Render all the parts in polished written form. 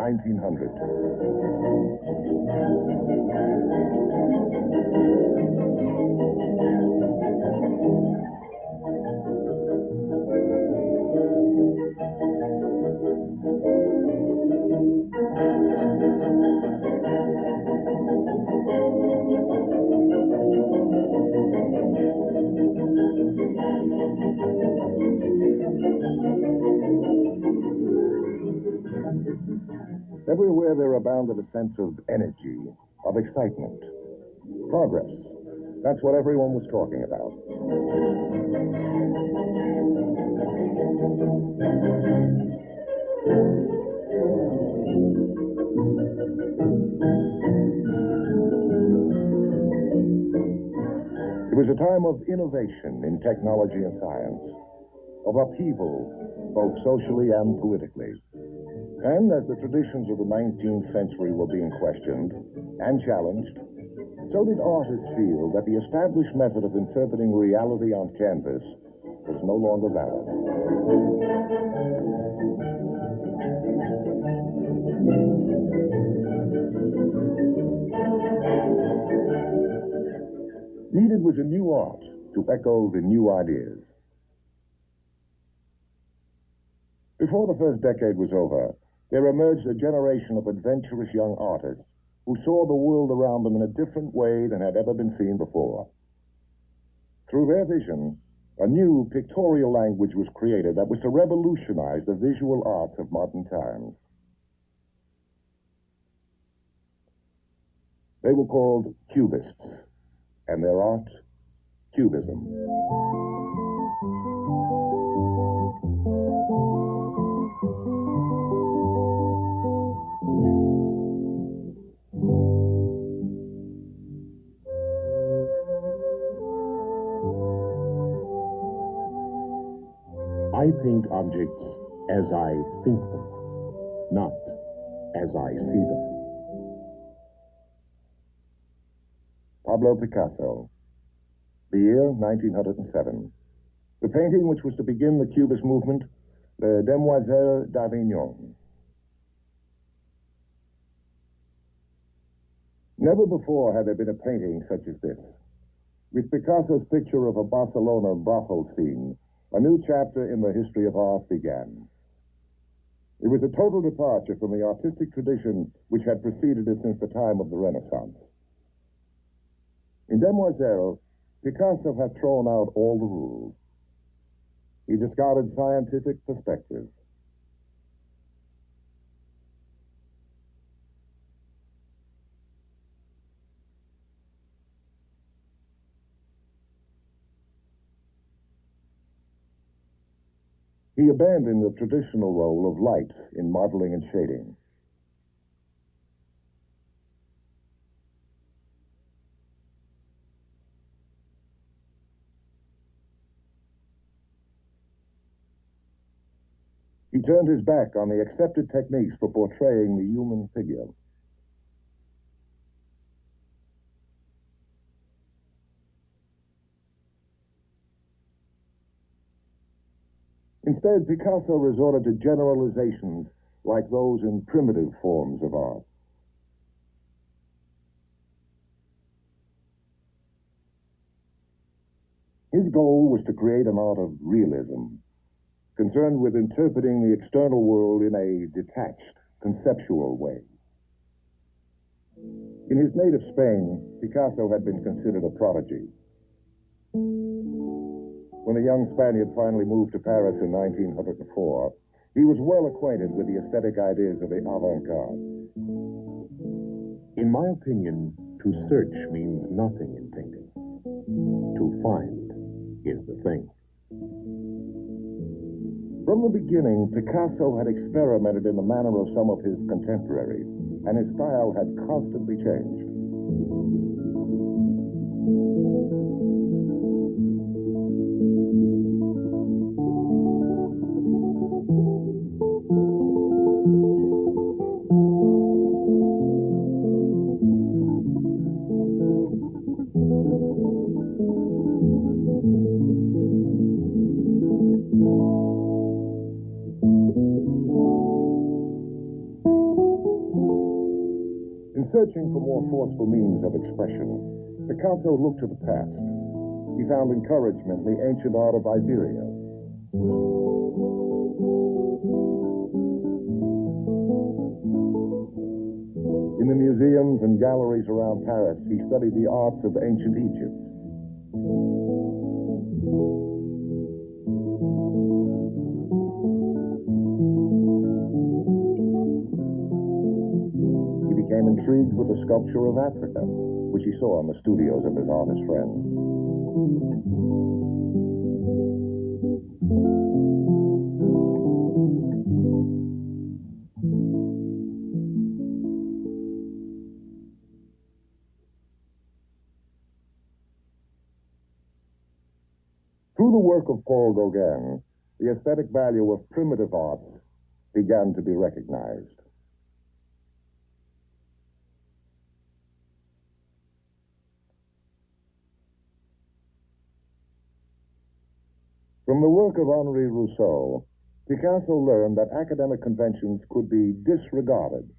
1900. Everywhere there abounded a sense of energy, of excitement, progress. That's what everyone was talking about. It was a time of innovation in technology and science, of upheaval, both socially and politically. And as the traditions of the 19th century were being questioned and challenged, so did artists feel that the established method of interpreting reality on canvas was no longer valid. Needed was a new art to echo the new ideas. Before the first decade was over, there emerged a generation of adventurous young artists who saw the world around them in a different way than had ever been seen before. Through their vision, a new pictorial language was created that was to revolutionize the visual arts of modern times. They were called cubists, and their art, cubism. I paint objects as I think them, not as I see them. Pablo Picasso. The year 1907. The painting which was to begin the Cubist movement, Les Demoiselles d'Avignon. Never before had there been a painting such as this. With Picasso's picture of a Barcelona brothel scene, a new chapter in the history of art began. It was a total departure from the artistic tradition which had preceded it since the time of the Renaissance. In Demoiselles, Picasso had thrown out all the rules. He discarded scientific perspective. He abandoned the traditional role of light in modeling and shading. He turned his back on the accepted techniques for portraying the human figure. Instead, Picasso resorted to generalizations like those in primitive forms of art. His goal was to create an art of realism, concerned with interpreting the external world in a detached, conceptual way. In his native Spain, Picasso had been considered a prodigy. When the young Spaniard finally moved to Paris in 1904, he was well acquainted with the aesthetic ideas of the avant-garde. In my opinion, to search means nothing in painting. To find is the thing. From the beginning, Picasso had experimented in the manner of some of his contemporaries, and his style had constantly changed. forceful means of expression, Picasso looked to the past. He found encouragement in the ancient art of Iberia. In the museums and galleries around Paris, he studied the arts of ancient Egypt. He became intrigued with the sculpture of Africa, which he saw in the studios of his artist friends. Through the work of Paul Gauguin, the aesthetic value of primitive arts began to be recognized. From the work of Henri Rousseau, Picasso learned that academic conventions could be disregarded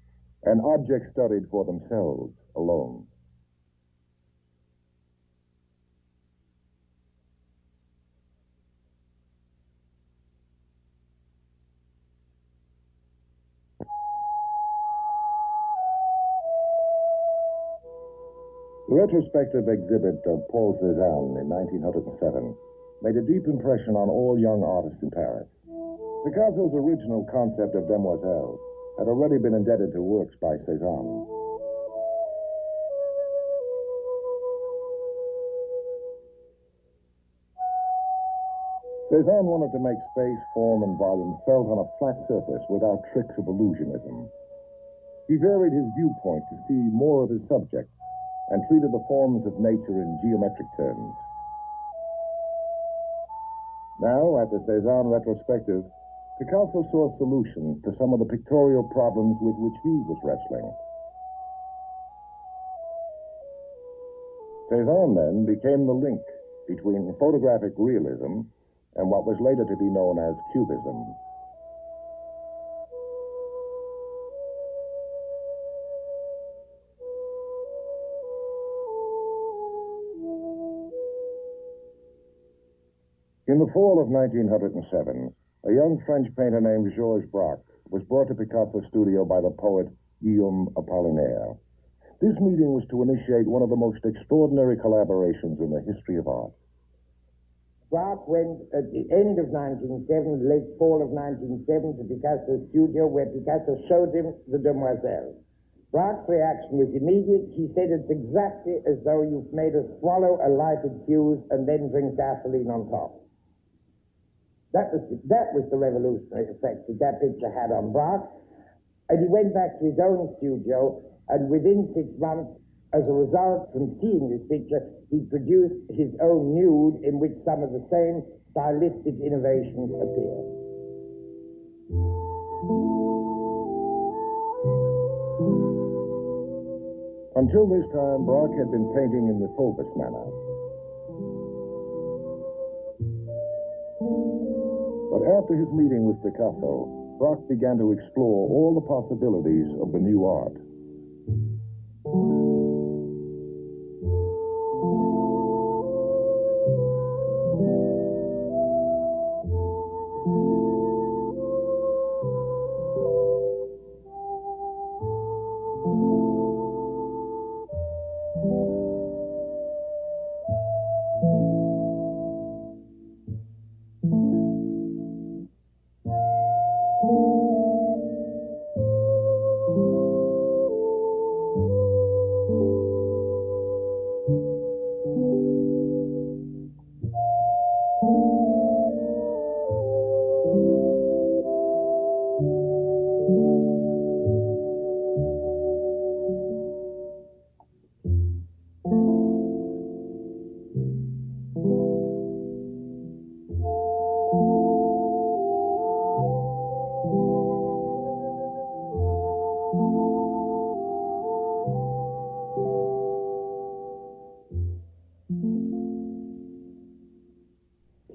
and objects studied for themselves alone. The retrospective exhibit of Paul Cézanne in 1907 made a deep impression on all young artists in Paris. Picasso's original concept of demoiselle had already been indebted to works by Cézanne. Cézanne wanted to make space, form, and volume felt on a flat surface without tricks of illusionism. He varied his viewpoint to see more of his subject and treated the forms of nature in geometric terms. Now, at the Cézanne retrospective, Picasso saw solutions to some of the pictorial problems with which he was wrestling. Cézanne, then, became the link between photographic realism and what was later to be known as cubism. In the fall of 1907, a young French painter named Georges Braque was brought to Picasso's studio by the poet Guillaume Apollinaire. This meeting was to initiate one of the most extraordinary collaborations in the history of art. Braque went at the end of 1907, late fall of 1907, to Picasso's studio where Picasso showed him the Demoiselle. Braque's reaction was immediate. He said it's exactly as though you've made us swallow a lighted fuse and then drink gasoline on top. That was the revolutionary effect that picture had on Braque. And he went back to his own studio, and within 6 months, as a result from seeing this picture, he produced his own nude in which some of the same stylistic innovations appear. Until this time, Braque had been painting in the Fauves manner. But after his meeting with Picasso, Braque began to explore all the possibilities of the new art.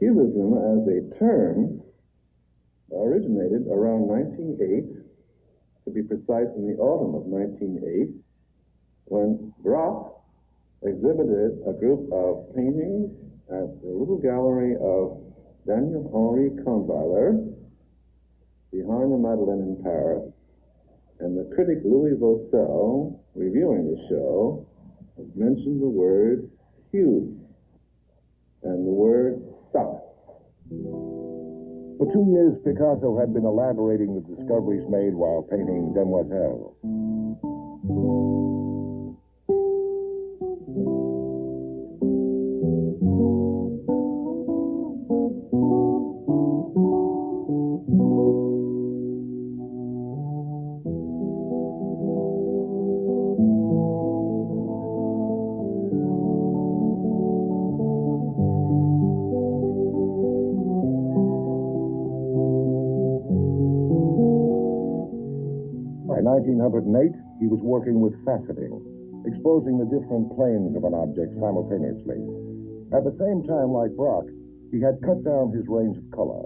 Cubism as a term originated around 1908, to be precise in the autumn of 1908, when Braque exhibited a group of paintings at the little gallery of Daniel Henri Convaler behind the Madeleine in Paris, and the critic Louis Vaucel, reviewing the show, mentioned the word cubes and the word stuck. For 2 years, Picasso had been elaborating the discoveries made while painting Demoiselle. By 1908, he was working with faceting, exposing the different planes of an object simultaneously. At the same time, like Braque, he had cut down his range of color.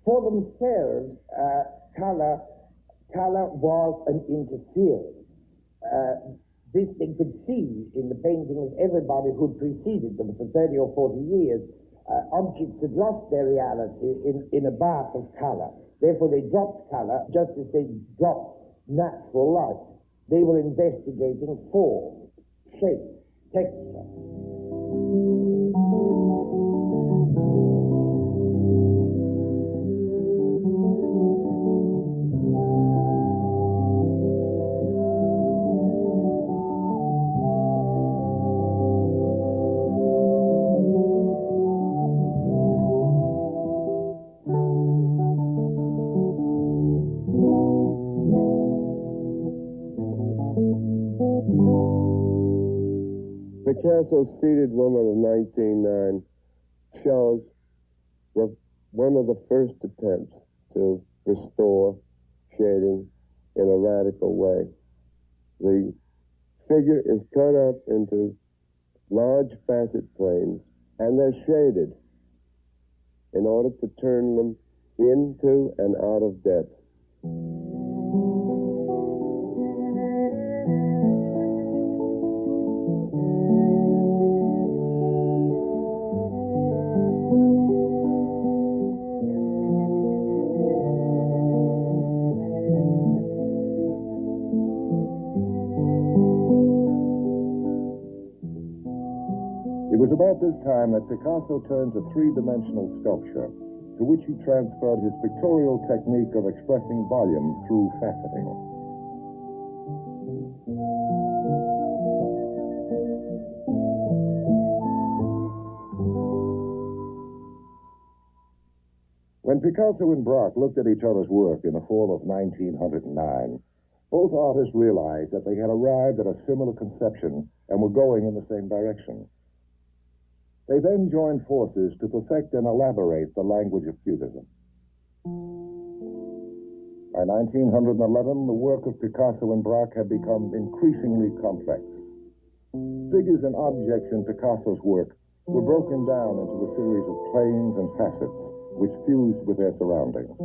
For themselves, color was an interference. This they could see in the painting of everybody who preceded them for 30 or 40 years. Objects had lost their reality in a bath of color. Therefore, they dropped color just as they dropped natural light. They were investigating form, shape, texture. Picasso's Seated Woman of 1909 shows one of the first attempts to restore shading in a radical way. The figure is cut up into large facet planes, and they're shaded in order to turn them into and out of depth. It was about this time that Picasso turned to three-dimensional sculpture, to which he transferred his pictorial technique of expressing volume through faceting. When Picasso and Braque looked at each other's work in the fall of 1909, both artists realized that they had arrived at a similar conception and were going in the same direction. They then joined forces to perfect and elaborate the language of Cubism. By 1911, the work of Picasso and Braque had become increasingly complex. Figures and objects in Picasso's work were broken down into a series of planes and facets, which fused with their surroundings.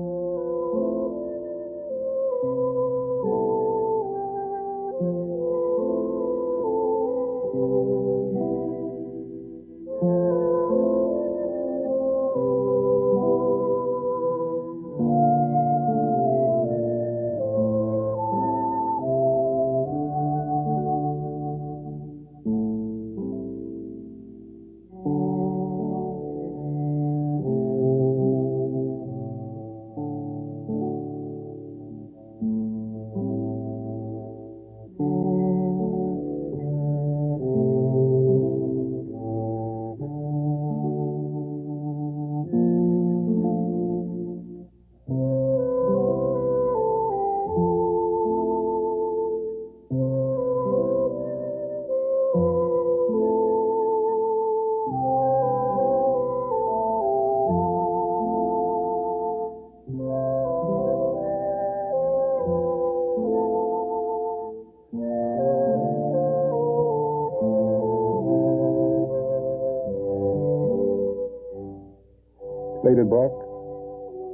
Stated Braque?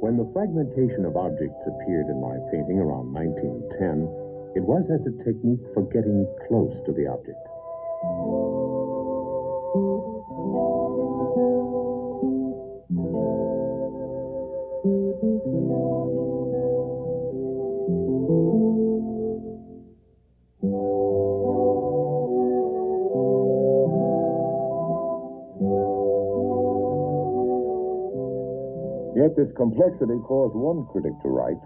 When the fragmentation of objects appeared in my painting around 1910, It was as a technique for getting close to the object. Yet this complexity caused one critic to write,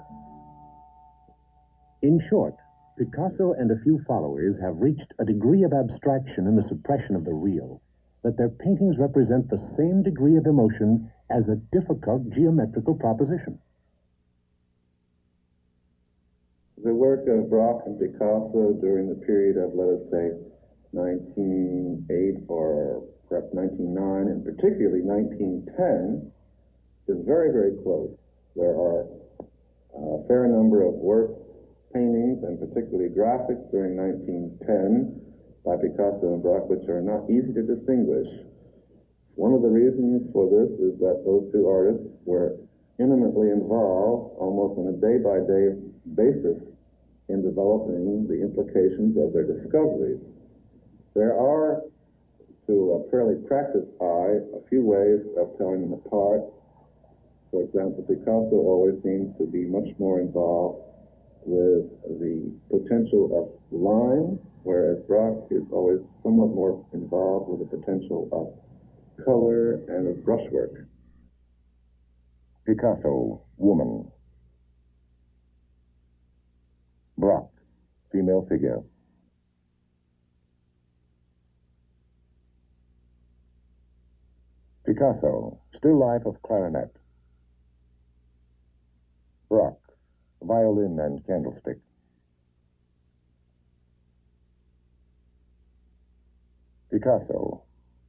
In short, Picasso and a few followers have reached a degree of abstraction in the suppression of the real that their paintings represent the same degree of emotion as a difficult geometrical proposition. The work of Braque and Picasso during the period of, let us say, 1908 or perhaps 1909, and particularly 1910, is very, very close. There are a fair number of works, paintings, and particularly graphics during 1910 by Picasso and Braque, which are not easy to distinguish. One of the reasons for this is that those two artists were intimately involved, almost on a day-by-day basis, in developing the implications of their discoveries. There are, to a fairly practiced eye, a few ways of telling them apart. For example, Picasso always seems to be much more involved with the potential of line, whereas Braque is always somewhat more involved with the potential of color and of brushwork. Picasso, woman. Braque, female figure. Picasso, still life of clarinet. Braque, violin and candlestick. Picasso,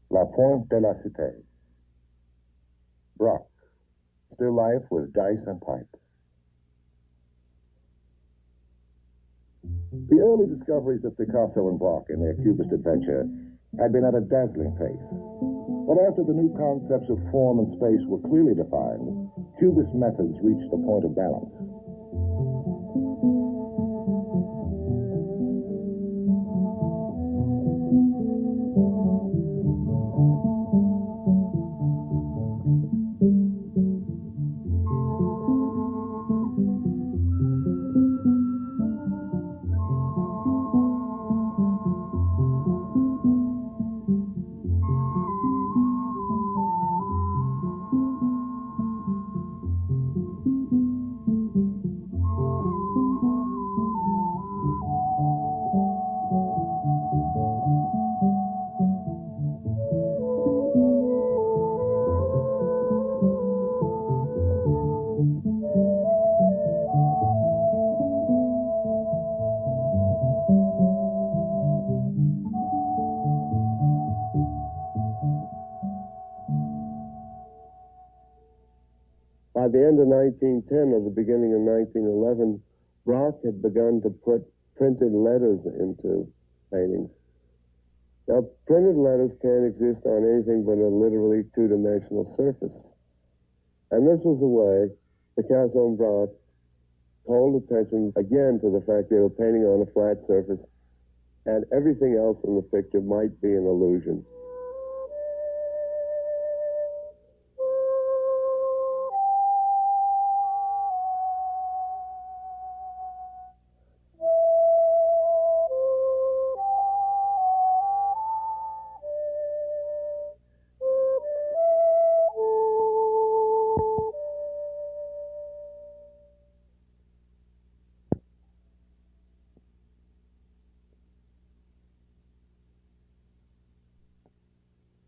La Pointe de la Cité. Braque, still life with dice and pipe. The early discoveries of Picasso and Braque in their cubist adventure had been at a dazzling pace. But after the new concepts of form and space were clearly defined, cubist methods reached a point of balance. By the end of 1910 or the beginning of 1911, Braque had begun to put printed letters into paintings. Now, printed letters can't exist on anything but a literally two-dimensional surface. And this was the way Picasso and Braque called attention again to the fact they were painting on a flat surface, and everything else in the picture might be an illusion.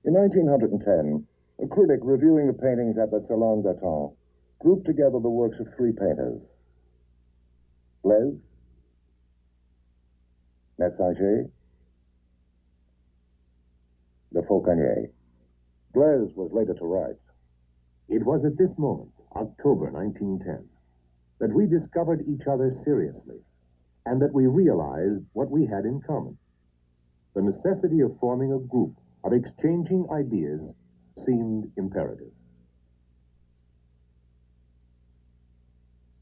In 1910, a critic reviewing the paintings at the Salon d'Automne grouped together the works of three painters: Blaise, Messager, Le Fauconnier. Blaise was later to write, It was at this moment, October 1910, that we discovered each other seriously, and that we realized what we had in common. The necessity of forming a group, of exchanging ideas, seemed imperative.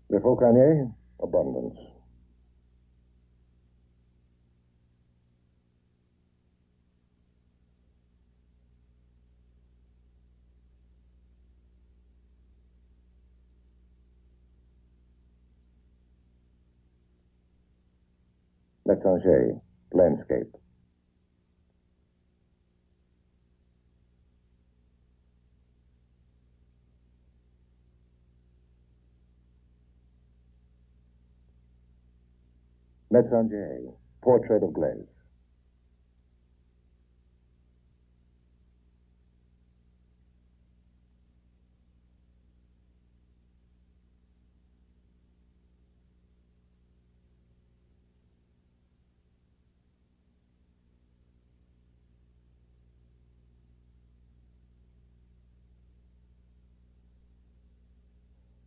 Le Fauconnier, abundance. L'étranger, landscape. L'étranger, portrait of glaze.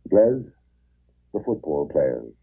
Glaze, the football players.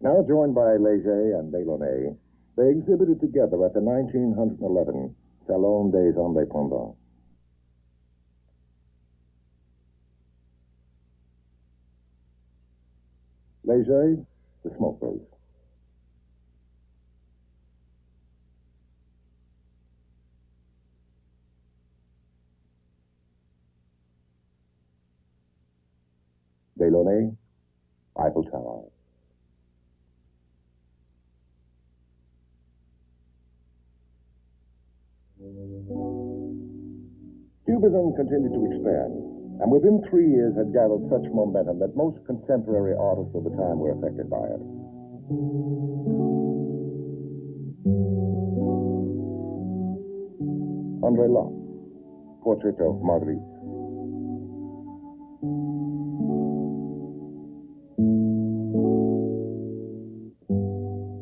Now joined by Léger and Delaunay, they exhibited together at the 1911 Salon des Indépendants. Léger, the smokers. Delaunay, Eiffel Tower. Cubism continued to expand, and within 3 years had gathered such momentum that most contemporary artists of the time were affected by it. André Locke, portrait of Marguerite.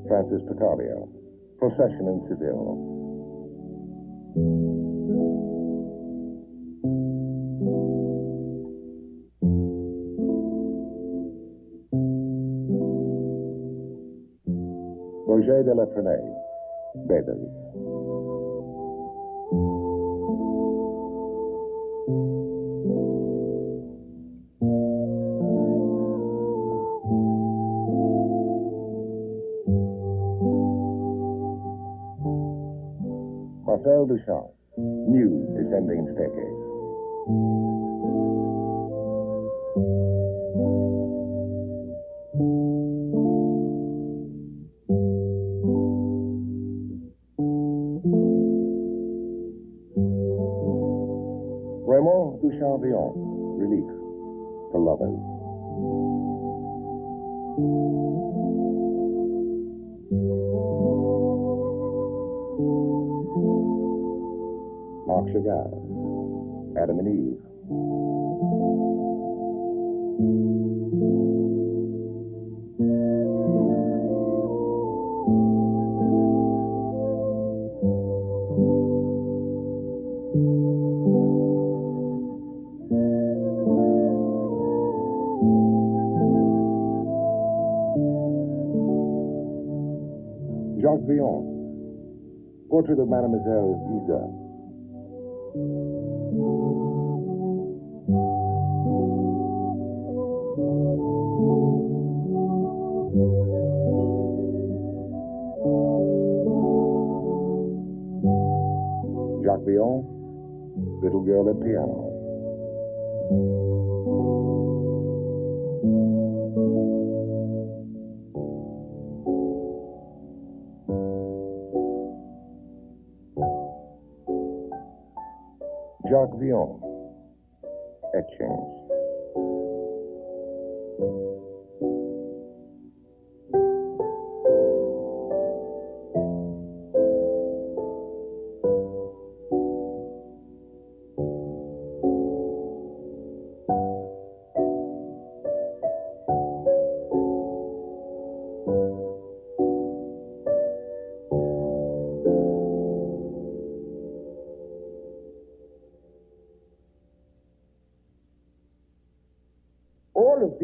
Francis Picabia, Procession in Seville. Roger de la Frenay, Bathers. Marcel Duchamp, New Descending Staircase. Raymond Duchamp-Villon, Relief, The Lovers. Marc Chagall, Adam and Eve. Jacques Villon, portrait of Mademoiselle Giza. Jacques Villon, Little Girl at Piano. Jacques Villon, Etchings.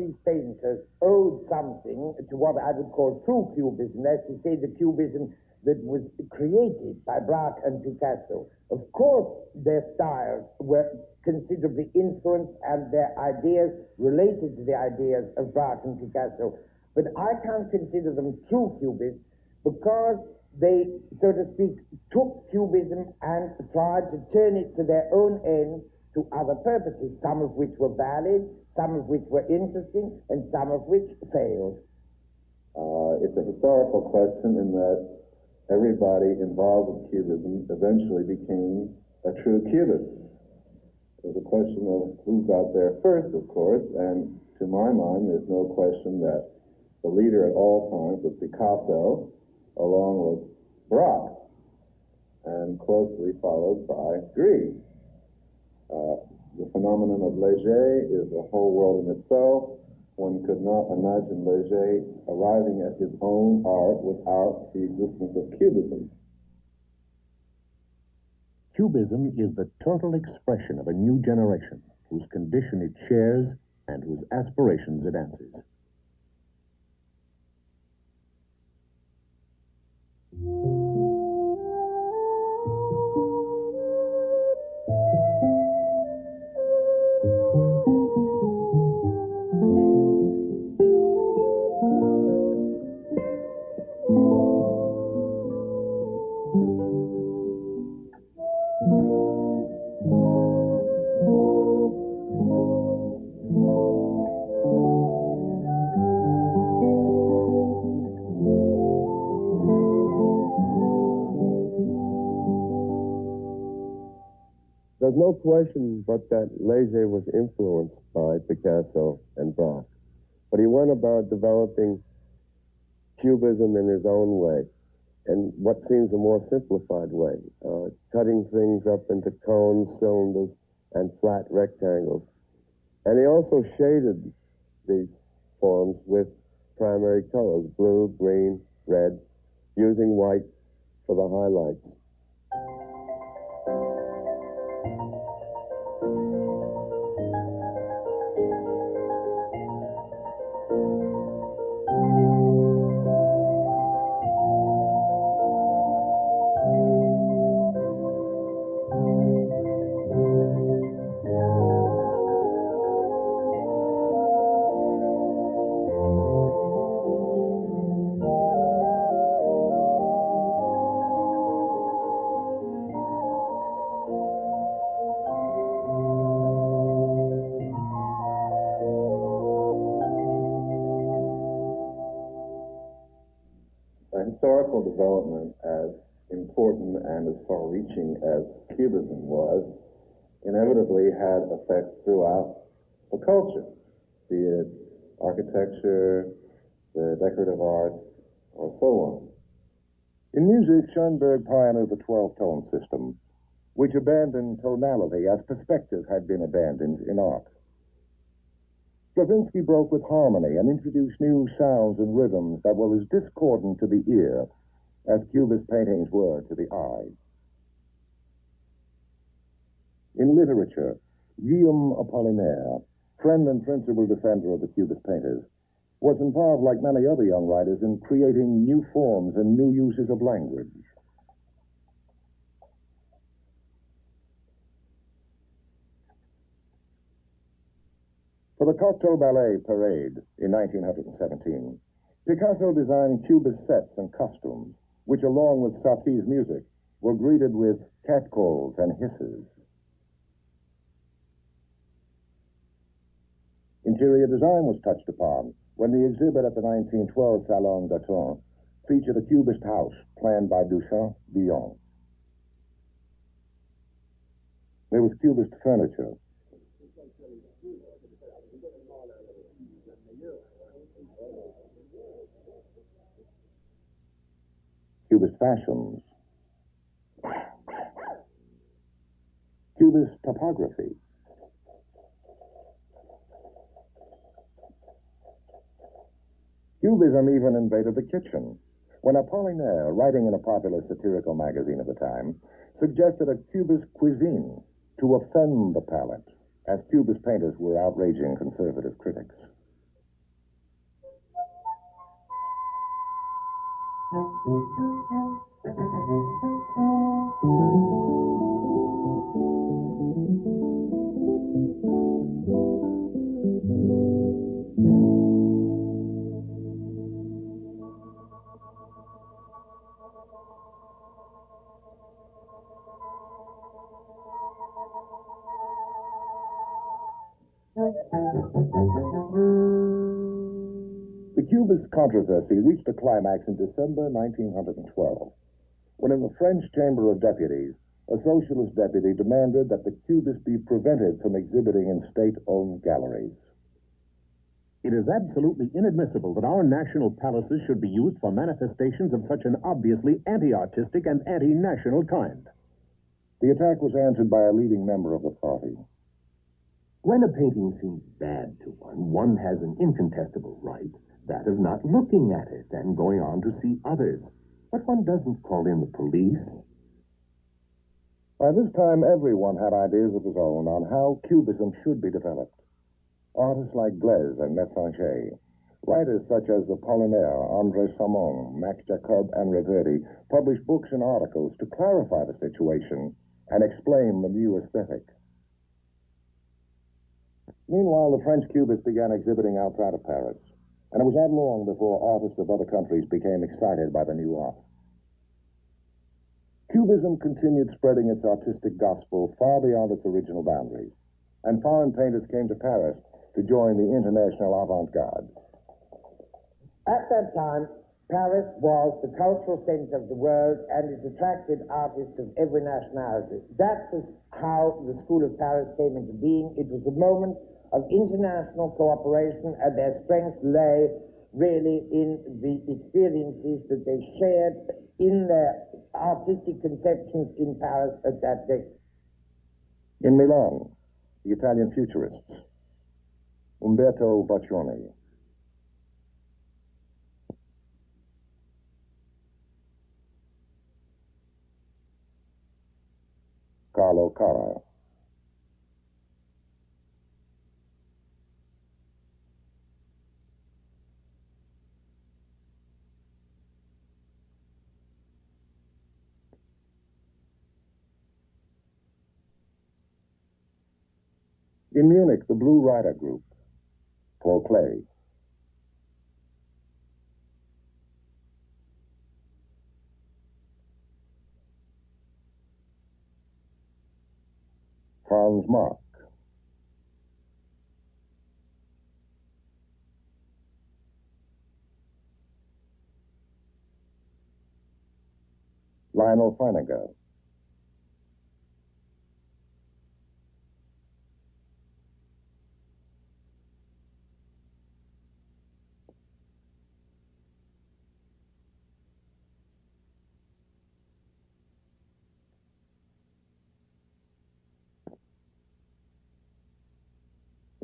these painters owed something to what I would call true cubism, that's to say the cubism that was created by Braque and Picasso. Of course, their styles were considerably influenced and their ideas related to the ideas of Braque and Picasso. But I can't consider them true cubists because they, so to speak, took cubism and tried to turn it to their own ends to other purposes, some of which were valid, some of which were interesting, and some of which failed. It's a historical question in that everybody involved with Cubism eventually became a true Cubist. It was a question of who got there first, of course, and to my mind, there's no question that the leader at all times was Picasso, along with Braque, and closely followed by Grieg. The phenomenon of Léger is a whole world in itself. One could not imagine Léger arriving at his own art without the existence of Cubism. Cubism is the total expression of a new generation whose condition it shares and whose aspirations it answers. There's no question but that Léger was influenced by Picasso and Braque, but he went about developing Cubism in his own way, and what seems a more simplified way, cutting things up into cones, cylinders, and flat rectangles. And he also shaded these forms with primary colors, blue, green, red, using white for the highlights. Historical development, as important and as far-reaching as Cubism was, inevitably had effects throughout the culture, be it architecture, the decorative arts, or so on. In music, Schoenberg pioneered the 12-tone system, which abandoned tonality as perspective had been abandoned in art. Stravinsky broke with harmony and introduced new sounds and rhythms that were as discordant to the ear as Cubist paintings were to the eye. In literature, Guillaume Apollinaire, friend and principal defender of the Cubist painters, was involved, like many other young writers, in creating new forms and new uses of language. For the Cocteau Ballet Parade in 1917, Picasso designed Cubist sets and costumes, which, along with Satie's music, were greeted with catcalls and hisses. Interior design was touched upon when the exhibit at the 1912 Salon d'Automne featured a Cubist house planned by Duchamp Villon. There was Cubist furniture. Cubist fashions. Cubist topography. Cubism even invaded the kitchen, when Apollinaire, writing in a popular satirical magazine of the time, suggested a Cubist cuisine to offend the palate, as Cubist painters were outraging conservative critics. The cubist controversy reached a climax in December 1912, when in the French Chamber of Deputies, a socialist deputy demanded that the cubists be prevented from exhibiting in state-owned galleries. It is absolutely inadmissible that our national palaces should be used for manifestations of such an obviously anti-artistic and anti-national kind. The attack was answered by a leading member of the party. When a painting seems bad to one has an incontestable right, that of not looking at it and going on to see others. But one doesn't call in the police. By this time, everyone had ideas of his own on how cubism should be developed. Artists like Blaise and Metzinger, writers such as Apollinaire, André Samon, Max Jacob, and Reverdy published books and articles to clarify the situation and explain the new aesthetic. Meanwhile, the French cubists began exhibiting outside of Paris, and it was not long before artists of other countries became excited by the new art. Cubism continued spreading its artistic gospel far beyond its original boundaries, and foreign painters came to Paris to join the international avant-garde. At that time, Paris was the cultural center of the world, and it attracted artists of every nationality. That was how the School of Paris came into being. It was a moment of international cooperation, and their strength lay really in the experiences that they shared in their artistic conceptions in Paris at that date. In Milan, the Italian futurists, Umberto Boccioni, Carlo Carra, in Munich, the Blue Rider Group, Paul Klee, Franz Marc, Lionel Flanagan,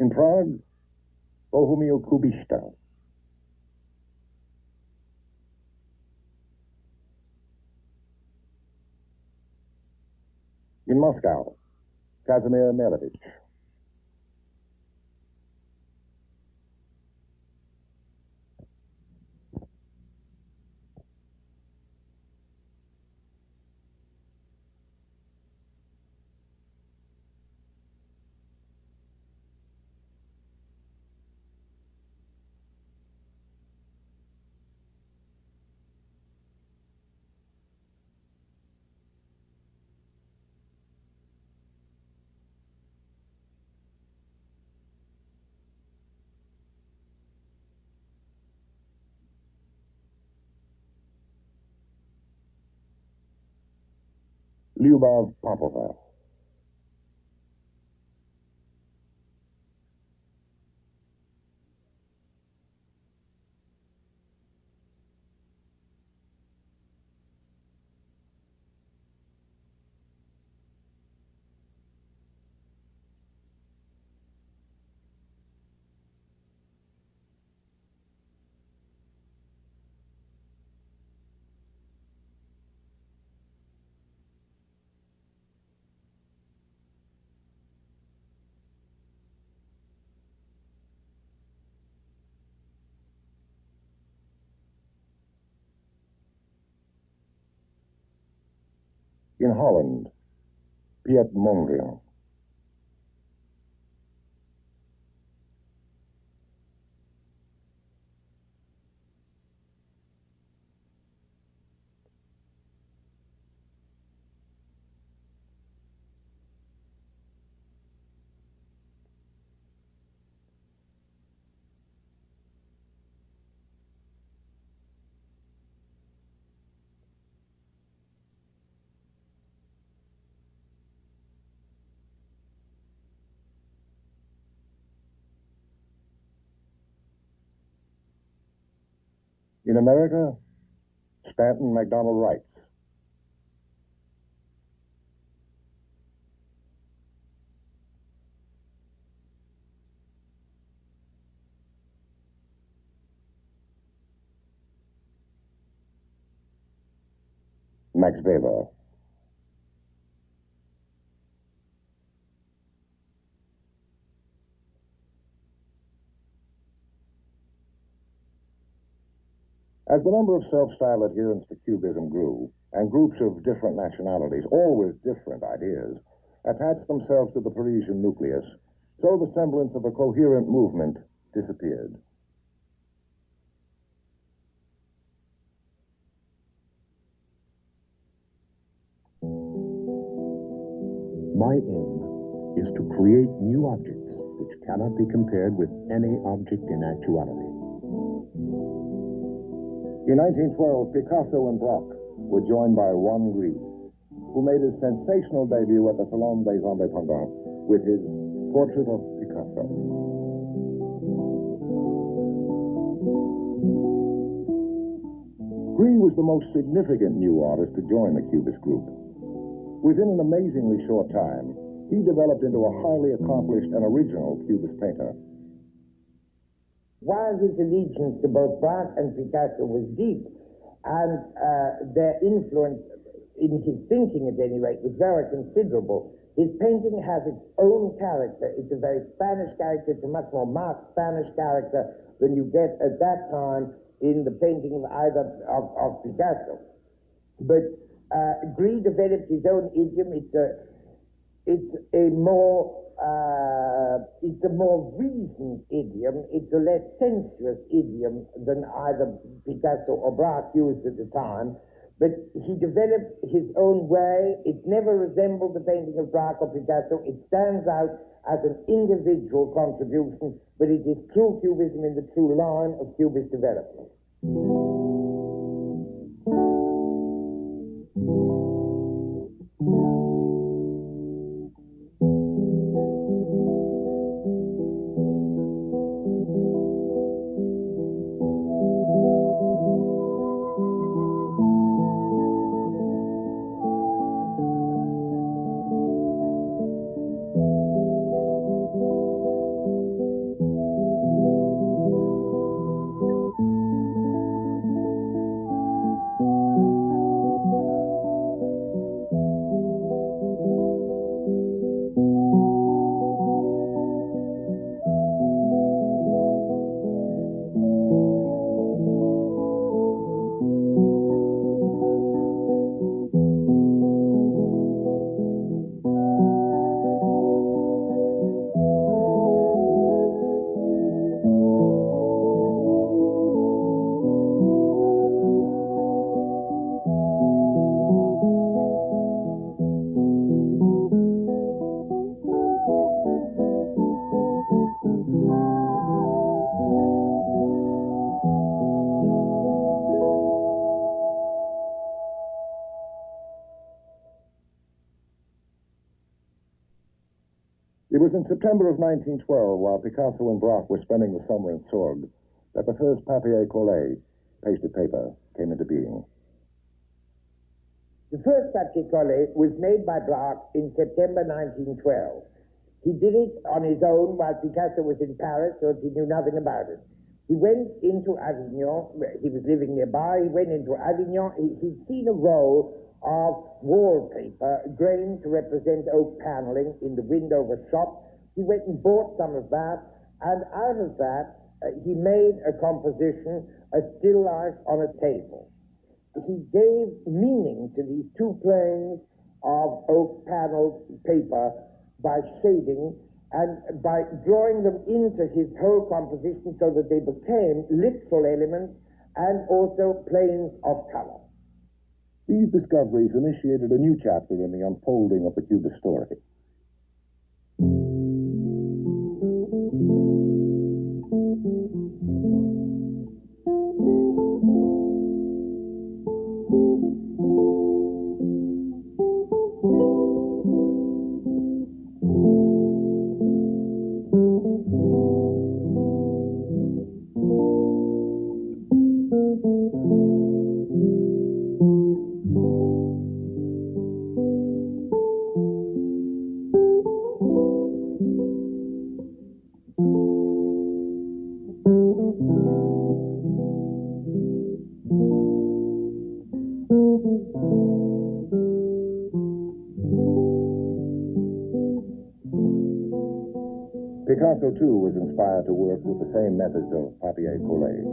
in Prague, Bohumil Kubista, in Moscow, Kazimir Malevich, Lyubov Popova, In Holland, Piet Mondrian. In America, Stanton MacDonald Wright. Max Weber. As the number of self-styled adherents to Cubism grew, and groups of different nationalities, all with different ideas, attached themselves to the Parisian nucleus, so the semblance of a coherent movement disappeared. My aim is to create new objects which cannot be compared with any object in actuality. In 1912, Picasso and Braque were joined by Juan Gris, who made his sensational debut at the Salon des Indépendants with his portrait of Picasso. Gris was the most significant new artist to join the Cubist group. Within an amazingly short time, he developed into a highly accomplished and original Cubist painter. While his allegiance to both Braque and Picasso was deep, and their influence in his thinking, at any rate, was very considerable, his painting has its own character. It's a very Spanish character. It's a much more marked Spanish character than you get at that time in the painting of either of Picasso. But Gris developed his own idiom. It's a more reasoned idiom. It's a less sensuous idiom than either Picasso or Braque used at the time. But he developed his own way. It never resembled the painting of Braque or Picasso. It stands out as an individual contribution, but it is true Cubism in the true line of Cubist development. It was in September of 1912, while Picasso and Braque were spending the summer in Sorgue, that the first papier-collé, pasted paper, came into being. The first papier-collé was made by Braque in September 1912. He did it on his own while Picasso was in Paris, so he knew nothing about it. He went into Avignon. He was living nearby. He went into Avignon. He'd seen a roll of wallpaper grained to represent oak paneling in the window of a shop. He went and bought some of that, and out of that he made a composition, a still life on a table. He gave meaning to these two planes of oak paneled paper by shading and by drawing them into his whole composition so that they became literal elements and also planes of color. These discoveries initiated a new chapter in the unfolding of the cubist story. Picasso, too, was inspired to work with the same methods of papier-collé.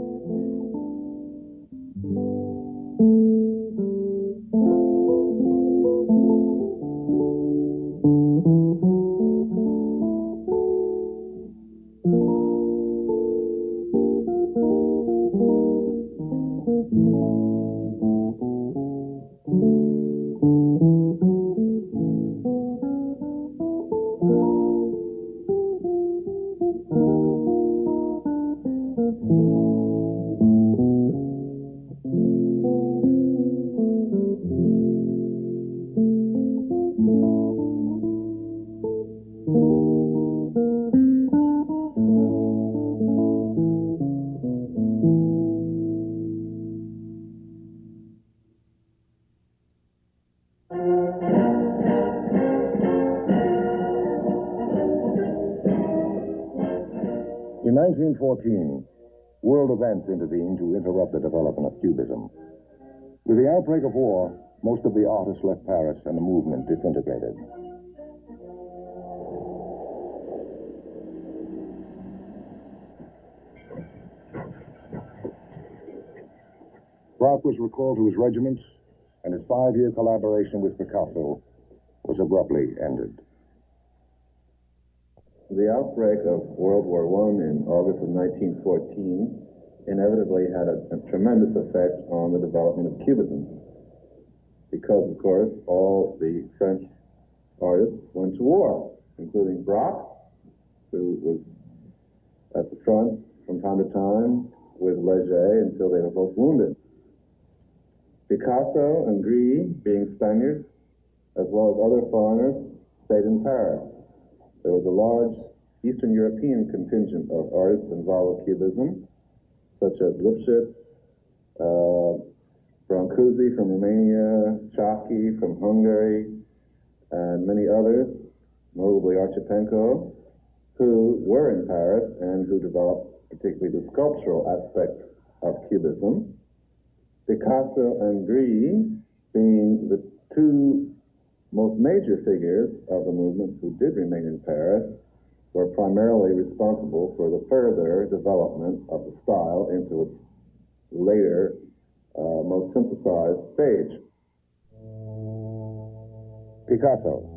In 1914, world events intervened to interrupt the development of Cubism. With the outbreak of war, most of the artists left Paris and the movement disintegrated. Braque was recalled to his regiment, and his 5-year collaboration with Picasso was abruptly ended. The outbreak of World War I in August of 1914 inevitably had a tremendous effect on the development of Cubism, because, of course, all the French artists went to war, including Braque, who was at the front from time to time with Leger until they were both wounded. Picasso and Gris, being Spaniards, as well as other foreigners, stayed in Paris. There was a large Eastern European contingent of artists involved with Cubism, such as Lipschitz, Brancusi from Romania, Chaki from Hungary, and many others, notably Archipenko, who were in Paris and who developed particularly the sculptural aspect of Cubism. Picasso and Gris being the two most major figures of the movement who did remain in Paris, were primarily responsible for the further development of the style into its later, most synthesized stage. Picasso.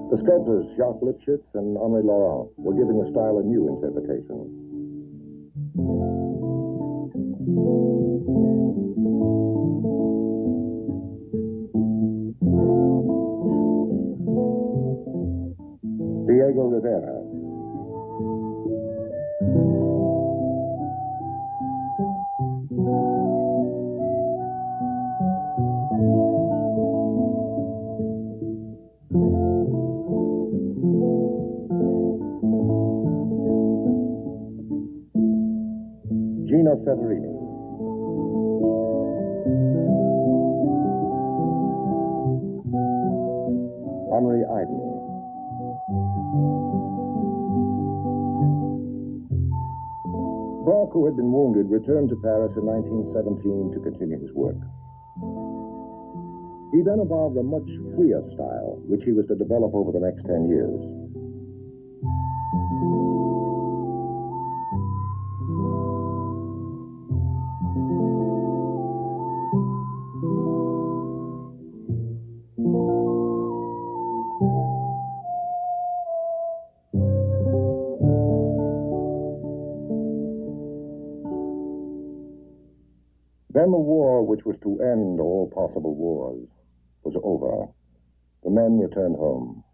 The sculptors Jacques Lipschitz and Henri Laurent were giving the style a new interpretation. Diego Rivera. Gino Severini. Henri Iden. Braque, who had been wounded, returned to Paris in 1917 to continue his work. He then evolved a much freer style, which he was to develop over the next 10 years. Then the war, which was to end all possible wars, was over. The men returned home.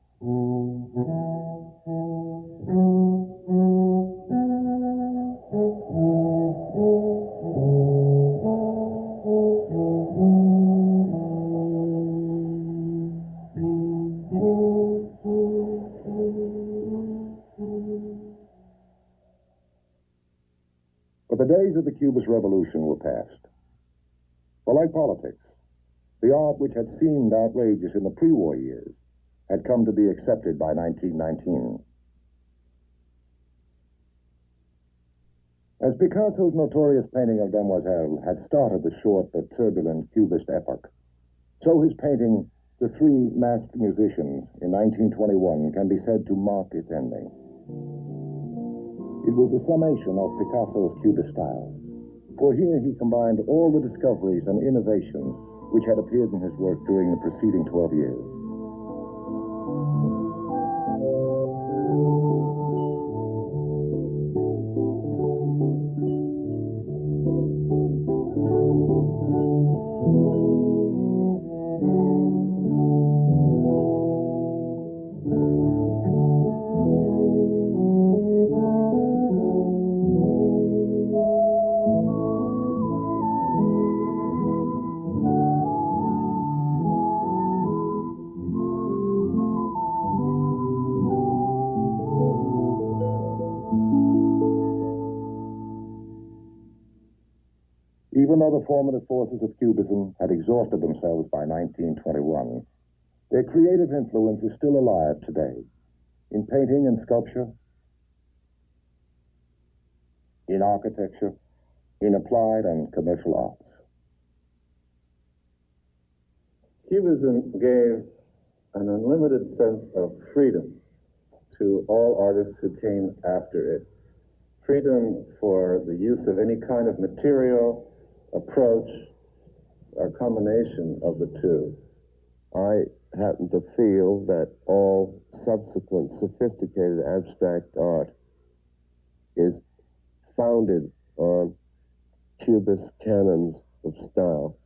But the days of the Cubist Revolution were past. For like politics, the art which had seemed outrageous in the pre-war years had come to be accepted by 1919. As Picasso's notorious painting of Demoiselle had started the short but turbulent Cubist epoch, so his painting, The Three Masked Musicians, in 1921, can be said to mark its ending. It was the summation of Picasso's Cubist style, for here he combined all the discoveries and innovations which had appeared in his work during the preceding 12 years. Even though the formative forces of Cubism had exhausted themselves by 1921, their creative influence is still alive today, in painting and sculpture, in architecture, in applied and commercial arts. Cubism gave an unlimited sense of freedom to all artists who came after it. Freedom for the use of any kind of material, approach, or combination of the two. I happen to feel that all subsequent sophisticated abstract art is founded on Cubist canons of style.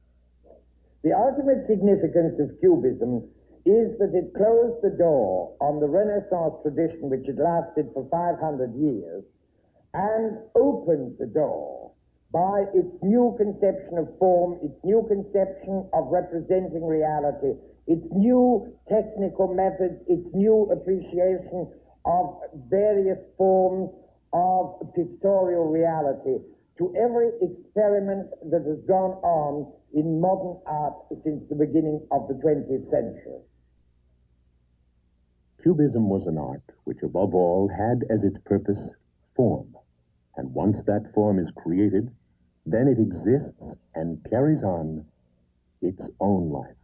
The ultimate significance of Cubism is that it closed the door on the Renaissance tradition, which had lasted for 500 years, and opened the door by its new conception of form, its new conception of representing reality, its new technical methods, its new appreciation of various forms of pictorial reality, to every experiment that has gone on in modern art since the beginning of the 20th century. Cubism was an art which, above all, had as its purpose form. And once that form is created, then it exists and carries on its own life.